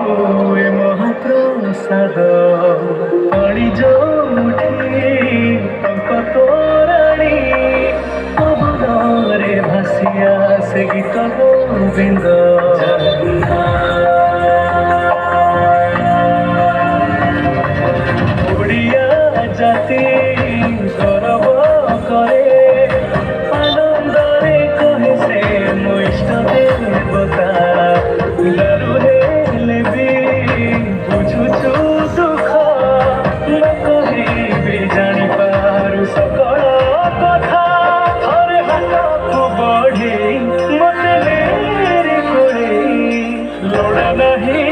हुए महाप्रसाद पाणी जोठी टंक तोराणी पवନରେ ଭାସିଆ ସେ ଗୀତ ଗୋବିନ୍ଦ ଓଡ଼ିଆ ଜାତି ଗୌରବ করে আনন্দরে কহে সে ମୋ ইষ্ট দেবতা দারু হেলে ବି বুঝুছু দুঃখ ন କହିବି ଜାଣିପାରୁ ସକଳ କଥା ଥରେ ହାତକୁ ବଢ଼େଇ ମତେ ନେରେ କୋରେଇ ଲୋଡ଼ା ନାହିଁ